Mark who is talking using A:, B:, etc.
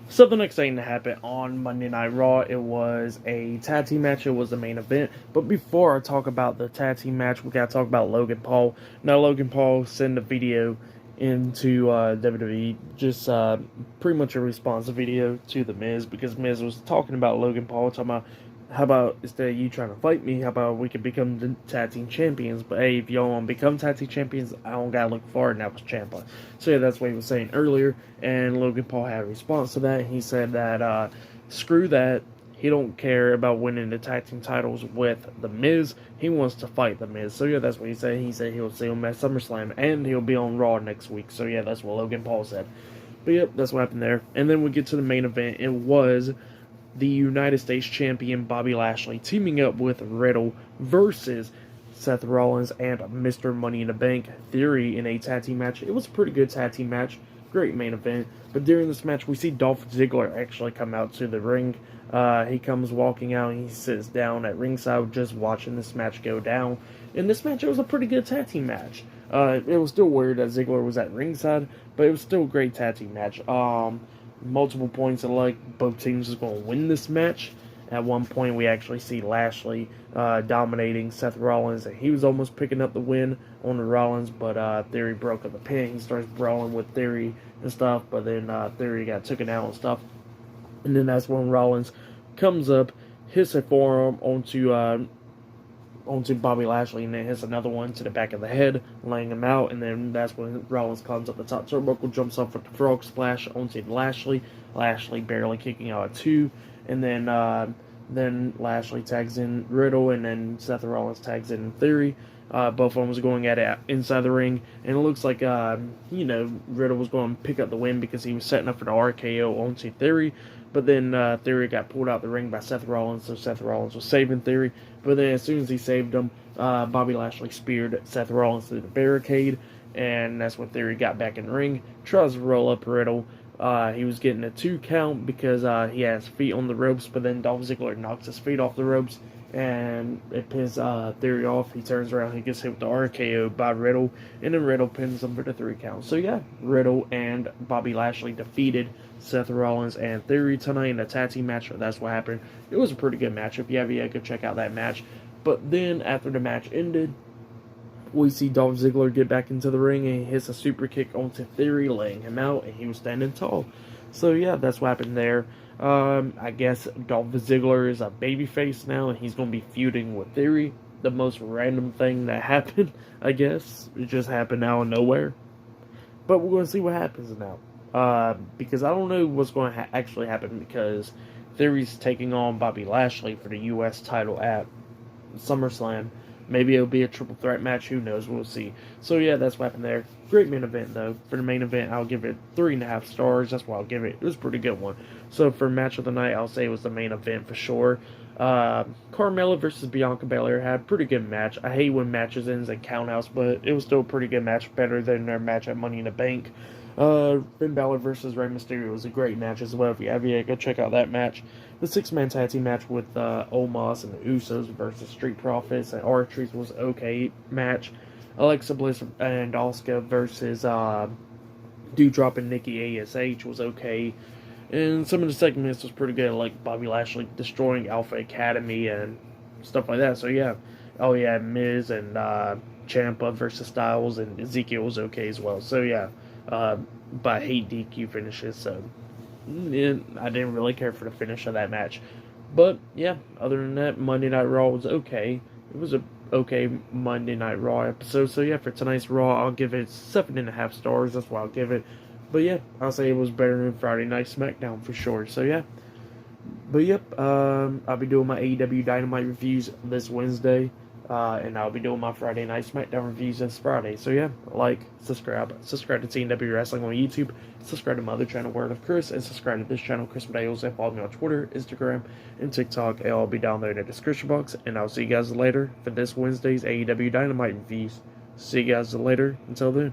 A: So the next thing that happened on Monday Night Raw, it was a tag team match. It was the main event. But before I talk about the tag team match, we gotta talk about Logan Paul. Now Logan Paul sent a video into WWE, just pretty much a response video to the Miz, because Miz was talking about Logan Paul, talking about how about instead of you trying to fight me, how about we could become the tag team champions? But hey, if y'all want to become tag team champions, I don't gotta look far, and that was Ciampa. So yeah, that's what he was saying earlier, and Logan Paul had a response to that. He said that screw that. He don't care about winning the tag team titles with The Miz. He wants to fight The Miz. So yeah, that's what he said. He said he'll see him at SummerSlam, and he'll be on Raw next week. So yeah, that's what Logan Paul said. But yep, that's what happened there. And then we get to the main event. It was the United States Champion Bobby Lashley teaming up with Riddle versus Seth Rollins and Mr. Money in the Bank Theory in a tag team match. It was a pretty good tag team match. Great main event. But during this match, we see Dolph Ziggler actually come out to the ring. He comes walking out and he sits down at ringside just watching this match go down. In this match, it was a pretty good tag team match. It was still weird that Ziggler was at ringside, but it was still a great tag team match. Multiple points of like both teams is going to win this match. At one point, we actually see Lashley dominating Seth Rollins, and he was almost picking up the win on the Rollins, but Theory broke up the pin. He starts brawling with Theory and stuff, but then Theory got taken out and stuff. And then that's when Rollins comes up, hits a forearm onto Bobby Lashley, and then hits another one to the back of the head, laying him out. And then that's when Rollins comes up the top turnbuckle, jumps off with the frog splash onto Lashley. Lashley barely kicking out a 2, and then Lashley tags in Riddle, and then Seth Rollins tags in Theory. Both of them was going at it inside the ring, and it looks like Riddle was going to pick up the win because he was setting up for the RKO onto Theory. But then Theory got pulled out the ring by Seth Rollins, so Seth Rollins was saving Theory. But then as soon as he saved him, Bobby Lashley speared Seth Rollins through the barricade, and that's when Theory got back in the ring, tries to roll up Riddle. He was getting a 2 count because he had his feet on the ropes, but then Dolph Ziggler knocks his feet off the ropes, and it pins Theory off. He turns around, he gets hit with the RKO by Riddle, and then Riddle pins him for the 3 count. So yeah, Riddle and Bobby Lashley defeated Seth Rollins and Theory tonight in a tag team match. That's what happened. It was a pretty good match. If you have yet, go check out that match. But then after the match ended, we see Dolph Ziggler get back into the ring, and he hits a super kick onto Theory, laying him out, and he was standing tall. So yeah, that's what happened there. I guess Dolph Ziggler is a babyface now, and he's going to be feuding with Theory. The most random thing that happened, I guess. It just happened out of nowhere. But we're going to see what happens now. Because I don't know what's going to actually happen, because Theory's taking on Bobby Lashley for the U.S. title at SummerSlam. Maybe it'll be a triple threat match. Who knows? We'll see. So yeah, that's what happened there. Great main event though. For the main event, I'll give it 3.5 stars. That's what I'll give it. It was a pretty good one. So for match of the night, I'll say it was the main event for sure. Carmella versus Bianca Belair had a pretty good match. I hate when matches ends in countouts, but it was still a pretty good match. Better than their match at Money in the Bank. Finn Balor versus Rey Mysterio was a great match as well. If you have yet, go check out that match. The 6-man tag team match with Omos and the Usos versus Street Profits and Archers was okay match. Alexa Bliss and Asuka versus Doudrop and Nikki ASH was okay. And some of the segments was pretty good, like Bobby Lashley destroying Alpha Academy and stuff like that. So yeah. Oh yeah, Miz and Ciampa versus Styles and Ezekiel was okay as well. So yeah. But I hate DQ finishes, so I didn't really care for the finish of that match. But yeah, other than that, Monday Night Raw was okay. It was a okay Monday Night Raw episode. So yeah, for tonight's Raw, I'll give it 7.5 stars. That's what I'll give it. But yeah, I'll say it was better than Friday Night SmackDown for sure. So yeah. But yep, I'll be doing my AEW Dynamite reviews this Wednesday. And I'll be doing my Friday Night SmackDown reviews this Friday. So yeah, like, subscribe to TNW Wrestling on YouTube, subscribe to my other channel, Word of Chris, and subscribe to this channel, Chris Medeiros, and follow me on Twitter, Instagram, and TikTok. It'll all be down there in the description box, and I'll see you guys later for this Wednesday's AEW Dynamite reviews. See you guys later. Until then.